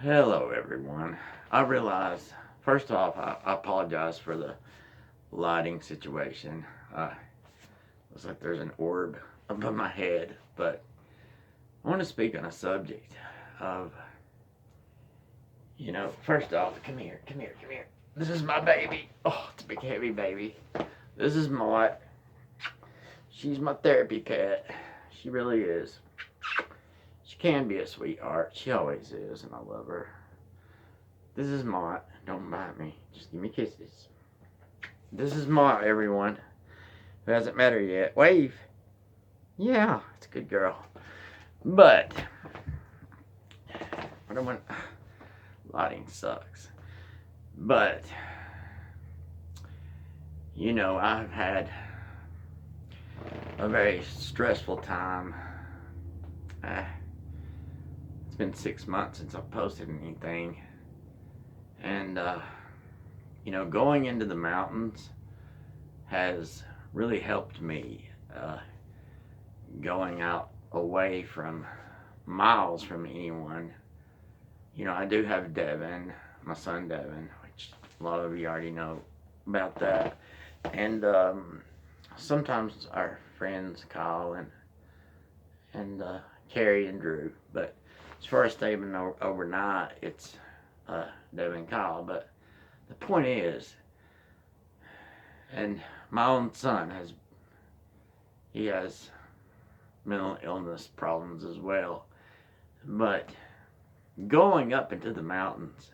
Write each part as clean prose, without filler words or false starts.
Hello, everyone. I realize, first off, I apologize for the lighting situation. Looks like there's an orb above my head, but I want to speak on a subject of, first off, come here, come here, come here. This is my baby. Oh, it's a big, heavy baby. This is Maud. She's my therapy pet. She really is. She can be a sweetheart. She always is, and I love her. This is Mott. Don't bite me. Just give me kisses. This is Mott, everyone. Who hasn't met her yet. Wave. Yeah, it's a good girl. But, I don't want... Lighting sucks. But, I've had a very stressful time. It's been 6 months since I've posted anything. And, going into the mountains has really helped me. Going out away from miles from anyone. I do have Devin, my son Devin, which a lot of you already know about that. And sometimes our friends Kyle and Carrie and Drew. But as far as staying overnight, it's Devin and Kyle. But the point is, and my own son he has mental illness problems as well. But going up into the mountains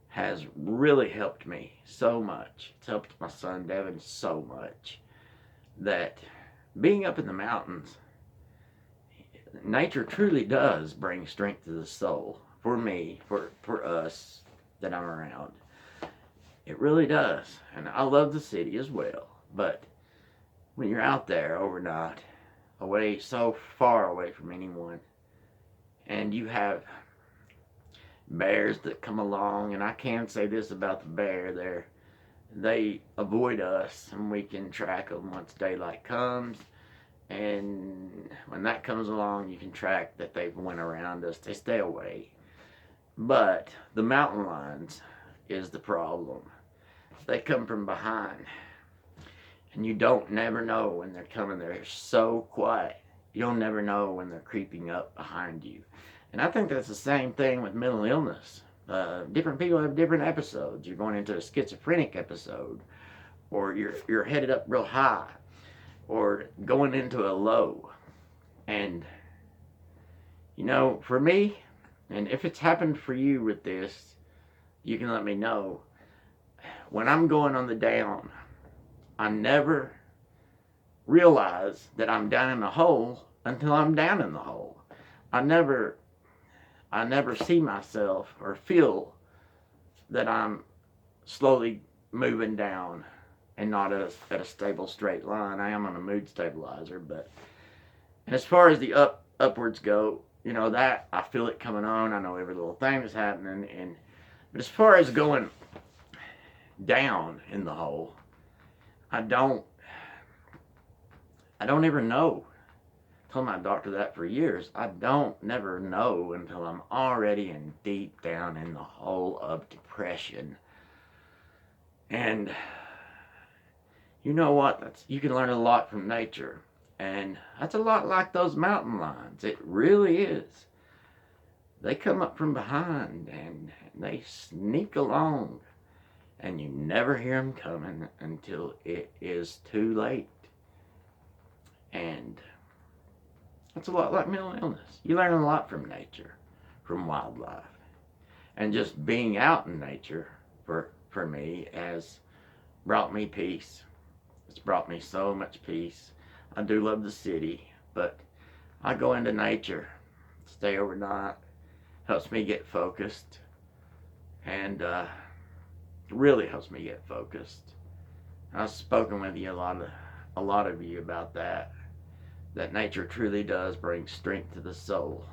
has really helped me so much. It's helped my son Devin so much that being up in the mountains, nature truly does bring strength to the soul. For me, for us that I'm around. It really does. And I love the city as well. But when you're out there overnight, away, so far away from anyone, and you have bears that come along, and I can say this about the bear, they avoid us, and we can track them once daylight comes. And when that comes along, you can track that they've went around us. They stay away. But the mountain lions is the problem. They come from behind, and you don't never know when they're coming. They're so quiet. You'll never know when they're creeping up behind you. And I think that's the same thing with mental illness. Different people have different episodes. You're going into a schizophrenic episode, or you're headed up real high, or going into a low. And for me, and if it's happened for you with this, you can let me know. When I'm going on the down, I never realize that I'm down in the hole until I'm down in the hole. I never see myself or feel that I'm slowly moving down and not at a stable straight line. I am on a mood stabilizer, and as far as the upwards go, that I feel it coming on. I know every little thing that's happening, but as far as going down in the hole, I don't ever know. I told my doctor that for years. I don't never know until I'm already in deep down in the hole of depression. And you know what? You can learn a lot from nature. And that's a lot like those mountain lions. It really is. They come up from behind and they sneak along. And you never hear them coming until it is too late. And that's a lot like mental illness. You learn a lot from nature, from wildlife. And just being out in nature, for me, has brought me peace. It's brought me so much peace. I do love the city, but I go into nature, stay overnight, helps me get focused, and really helps me get focused. I've spoken with you a lot of you about that nature truly does bring strength to the soul.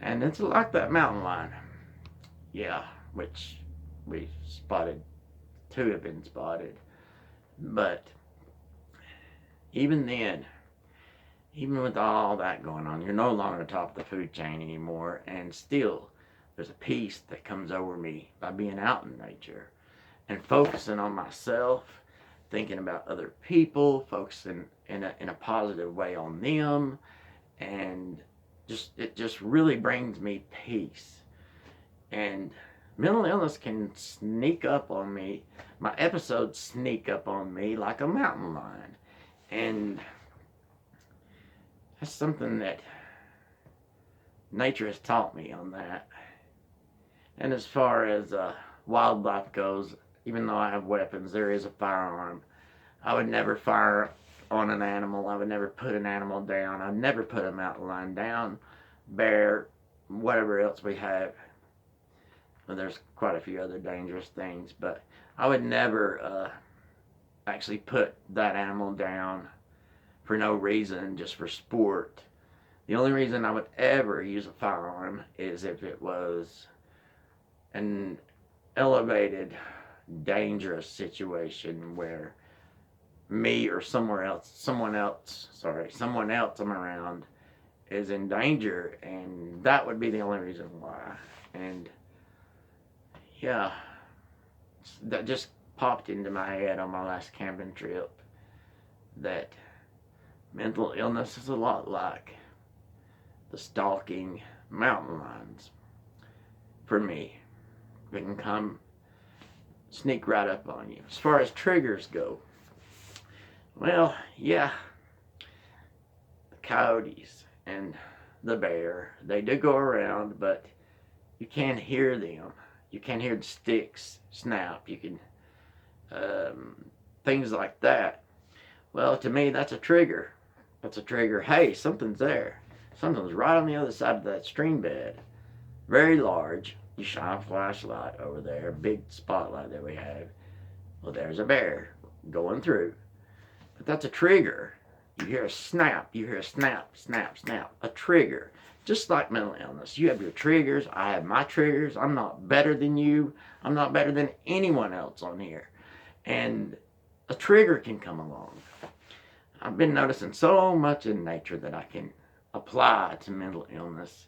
And it's like that mountain lion. Yeah, which we spotted, 2 have been spotted. But even then, even with all that going on, you're no longer top of the food chain anymore, and still there's a peace that comes over me by being out in nature and focusing on myself, thinking about other people, focusing in a positive way on them, and it just really brings me peace. And mental illness can sneak up on me. My episodes sneak up on me like a mountain lion, and that's something that nature has taught me on that. And as far as wildlife goes, even though I have weapons, there is a firearm. I would never fire on an animal. I would never put an animal down. I'd never put a mountain lion down, bear, whatever else we have. Well, there's quite a few other dangerous things, but I would never actually put that animal down for no reason, just for sport. The only reason I would ever use a firearm is if it was an elevated, dangerous situation where me or someone else I'm around is in danger, and that would be the only reason why. And yeah, that just popped into my head on my last camping trip, that mental illness is a lot like the stalking mountain lions for me. They can come sneak right up on you. As far as triggers go, well, yeah, the coyotes and the bear, they do go around, but you can't hear them. You can't hear the sticks snap. You can, things like that. Well, to me, that's a trigger. That's a trigger. Hey, something's there. Something's right on the other side of that stream bed. Very large. You shine a flashlight over there, big spotlight that we have. Well, there's a bear going through. But that's a trigger. You hear a snap. You hear a snap, snap, snap. A trigger. Just like mental illness. You have your triggers. I have my triggers. I'm not better than you. I'm not better than anyone else on here. And a trigger can come along. I've been noticing so much in nature that I can apply to mental illness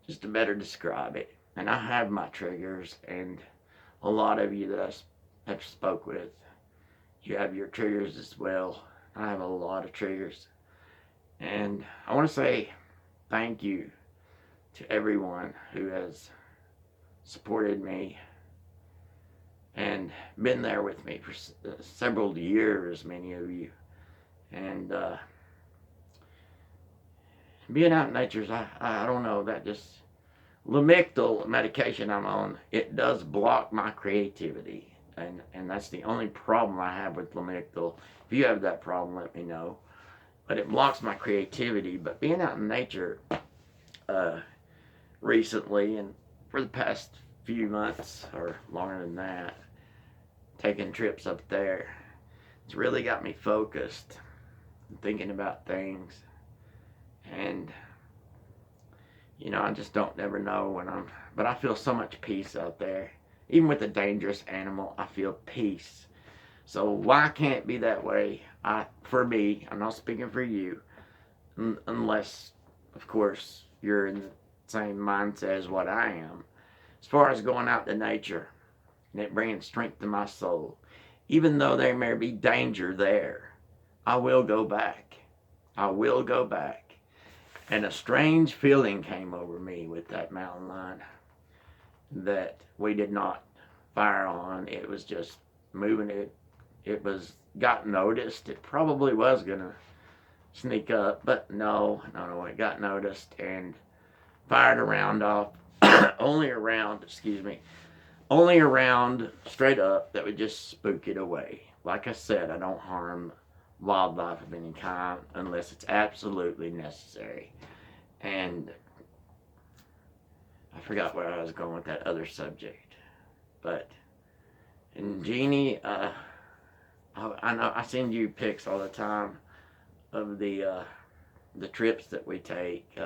just to better describe it. And I have my triggers, and a lot of you that I have spoke with, you have your triggers as well. I have a lot of triggers. And I want to say thank you to everyone who has supported me and been there with me for several years, many of you. And being out in nature, I don't know, that just, Lamictal medication I'm on, it does block my creativity. And that's the only problem I have with Lamictal. If you have that problem, let me know. But it blocks my creativity. But being out in nature recently, and for the past few months or longer than that, taking trips up there, it's really got me focused, thinking about things. And I just don't never know but I feel so much peace out there. Even with a dangerous animal, I feel peace. So why can't it be that way? For me, I'm not speaking for you, unless, of course, you're in the same mindset as what I am. As far as going out to nature, and it bringing strength to my soul, even though there may be danger there, I will go back. I will go back. And a strange feeling came over me with that mountain lion that we did not fire on. It was just moving. It got noticed. It probably was going to sneak up, but no, it got noticed and fired a round off, only a round straight up that would just spook it away. Like I said, I don't harm wildlife of any kind unless it's absolutely necessary. And I forgot where I was going with that other subject. But, and Jeannie, I know I send you pics all the time of the trips that we take.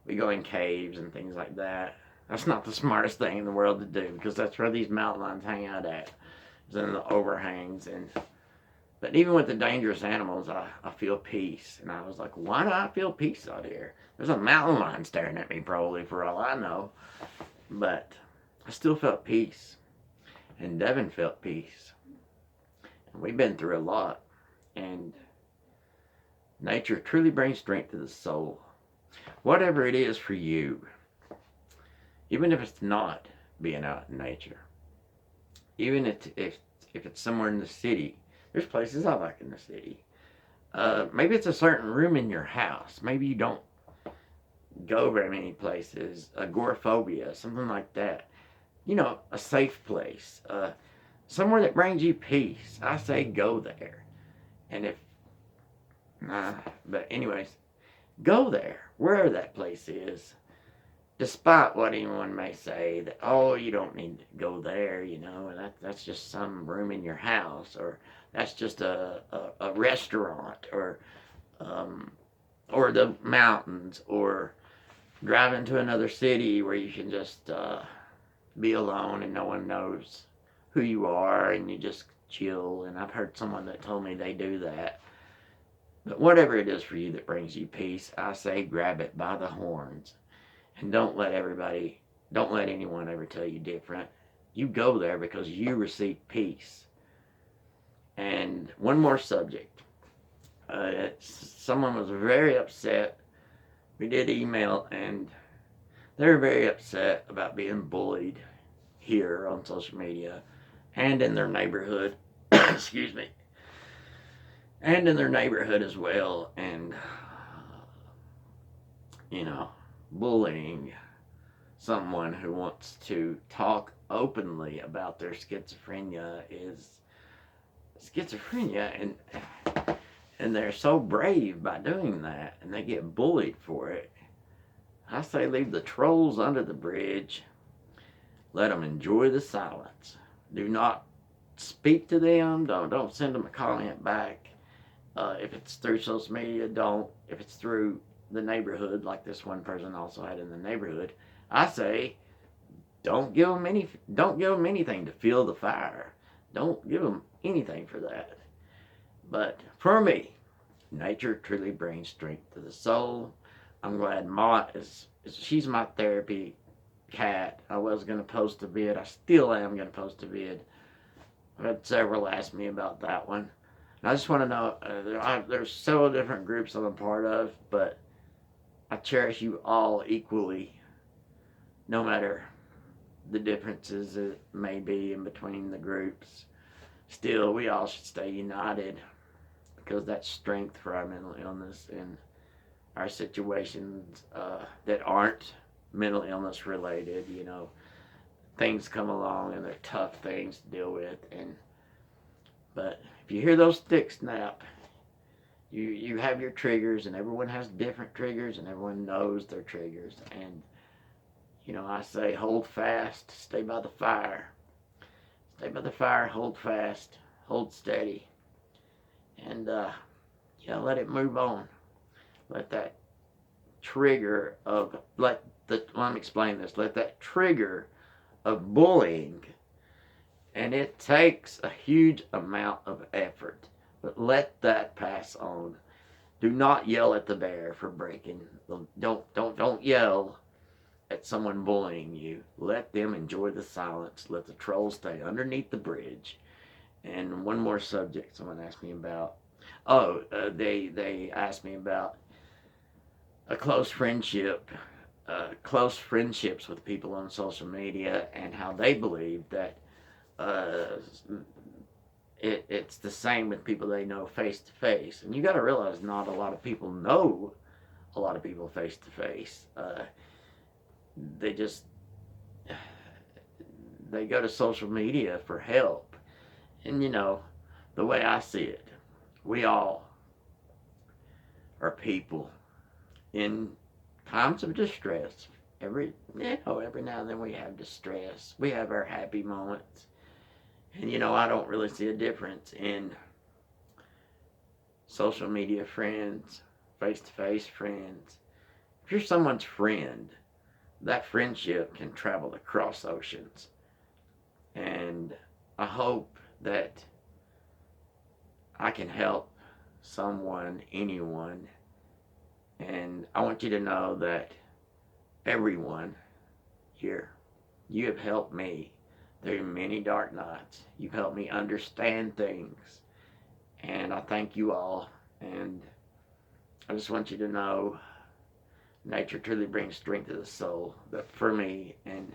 We go in caves and things like that. That's not the smartest thing in the world to do, because that's where these mountain lions hang out at, is in the overhangs. And But even with the dangerous animals, I feel peace. And I was like, why do I feel peace out here? There's a mountain lion staring at me, probably, for all I know. But I still felt peace. And Devin felt peace. And we've been through a lot. And nature truly brings strength to the soul. Whatever it is for you, even if it's not being out in nature, even if it's somewhere in the city, there's places I like in the city. Maybe it's a certain room in your house. Maybe you don't go very many places. Agoraphobia, something like that. You know, a safe place. Somewhere that brings you peace. I say go there. And if, but anyways, go there, wherever that place is. Despite what anyone may say, that, oh, you don't need to go there, you know, and that's just some room in your house, or that's just a restaurant, um, or the mountains, or driving to another city where you can just be alone and no one knows who you are and you just chill. And I've heard someone that told me they do that. But whatever it is for you that brings you peace, I say grab it by the horns. And don't let anyone ever tell you different. You go there because you receive peace. And one more subject. Someone was very upset. We did email, and they were very upset about being bullied here on social media and in their neighborhood. Excuse me. And in their neighborhood as well. And, you know, bullying someone who wants to talk openly about their schizophrenia is schizophrenia, and they're so brave by doing that, and they get bullied for it. I say leave the trolls under the bridge. Let them enjoy the silence. Do not speak to them. Don't send them a comment back. If it's through social media, don't. If it's through the neighborhood, like this one person also had in the neighborhood, I say don't give them anything to fuel the fire. Don't give them anything for that. But for me, nature truly brings strength to the soul. I'm glad Mott she's my therapy cat. I was going to post a vid. I still am going to post a vid. I've had several ask me about that one. And I just want to know, there's several different groups I'm a part of, but I cherish you all equally, no matter the differences that may be in between the groups. Still, we all should stay united, because that's strength for our mental illness and our situations that aren't mental illness related. You know, things come along and they're tough things to deal with, but if you hear those sticks snap, you have your triggers, and everyone has different triggers, and everyone knows their triggers. And you know, I say hold fast, stay by the fire. Stay by the fire, hold fast, hold steady, and let it move on. Let that trigger of let me explain this. Let that trigger of bullying, and it takes a huge amount of effort, but let that pass on. Do not yell at the bear for breaking. Don't yell at someone bullying you. Let them enjoy the silence. Let the trolls stay underneath the bridge. And one more subject someone asked me about. They asked me about a close friendships with people on social media, and how they believe that it's the same with people they know face to face. And you got to realize not a lot of people know a lot of people face to face. They go to social media for help. And you know, the way I see it, we all are people in times of distress. Every now and then we have distress. We have our happy moments. And you know, I don't really see a difference in social media friends, face-to-face friends. If you're someone's friend, that friendship can travel across oceans. And I hope that I can help someone, anyone, and I want you to know that everyone here, you have helped me through many dark nights. You've helped me understand things, and I thank you all. And I just want you to know nature truly brings strength to the soul. But for me, and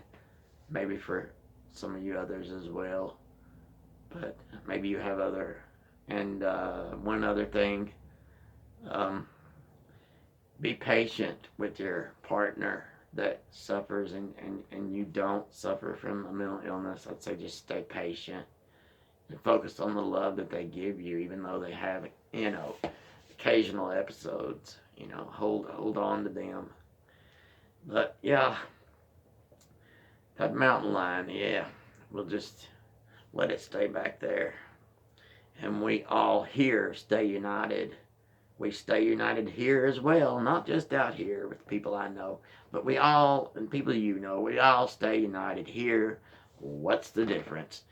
maybe for some of you others as well, but maybe you have other. And one other thing, um, be patient with your partner that suffers and you don't suffer from a mental illness. I'd say just stay patient and focus on the love that they give you, even though they have, occasional episodes. Hold on to them. But yeah, that mountain lion, yeah, we'll just let it stay back there. And we all here stay united. We stay united here as well, not just out here with people I know, but we all, and people you know, we all stay united here. What's the difference?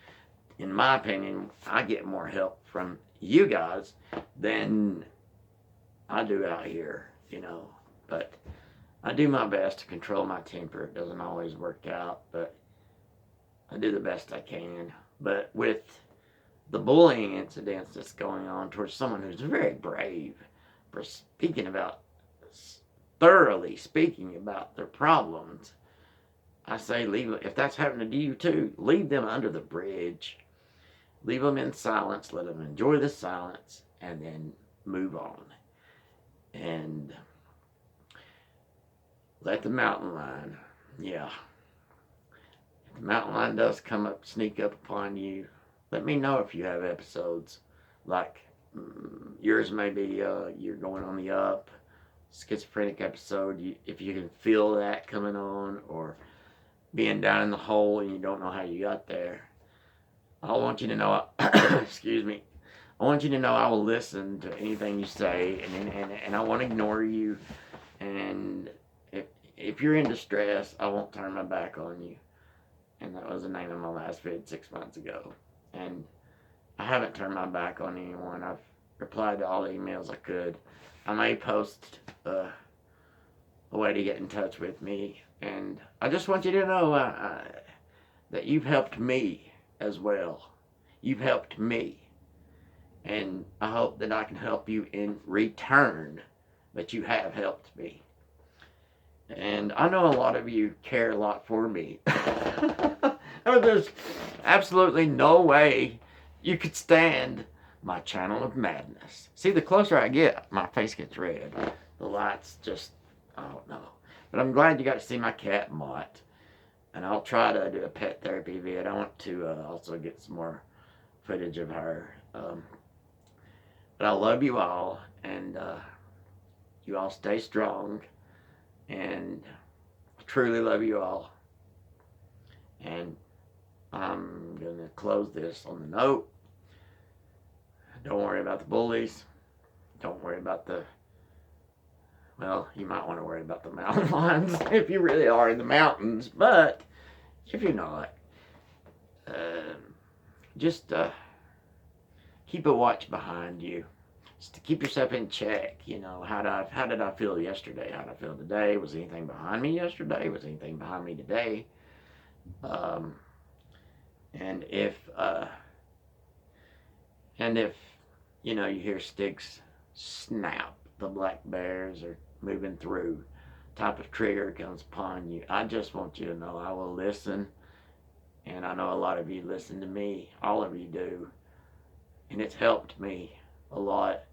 In my opinion, I get more help from you guys than I do out here, But I do my best to control my temper. It doesn't always work out, but I do the best I can. But with the bullying incidents that's going on towards someone who's very brave for thoroughly speaking about their problems, I say leave. If that's happening to you too, leave them under the bridge. Leave them in silence. Let them enjoy the silence, and then move on. And let the mountain lion, yeah. If the mountain lion does sneak up upon you, let me know if you have episodes like yours may be you're going on the up, schizophrenic episode. If you can feel that coming on, or being down in the hole and you don't know how you got there. I want you to know, excuse me, I want you to know I will listen to anything you say, and I won't ignore you. And if you're in distress, I won't turn my back on you. And that was the name of my last vid 6 months ago. And I haven't turned my back on anyone. I've replied to all the emails I could. I may post a way to get in touch with me. And I just want you to know that you've helped me as well. You've helped me. And I hope that I can help you in return, but you have helped me. And I know a lot of you care a lot for me. There's absolutely no way you could stand my channel of madness. See, the closer I get, my face gets red. The lights just, I don't know. But I'm glad you got to see my cat, Mott. And I'll try to do a pet therapy vid. I want to also get some more footage of her. But I love you all, and you all stay strong. And I truly love you all. And I'm going to close this on the note. Don't worry about the bullies. Don't worry about you might want to worry about the mountain lions if you really are in the mountains. But if you're not, just keep a watch behind you. Just to keep yourself in check. How did I feel yesterday? How did I feel today? Was anything behind me yesterday? Was anything behind me today? And if you hear sticks snap, the black bears are moving through, type of trigger comes upon you, I just want you to know I will listen. And I know a lot of you listen to me. All of you do. And it's helped me a lot.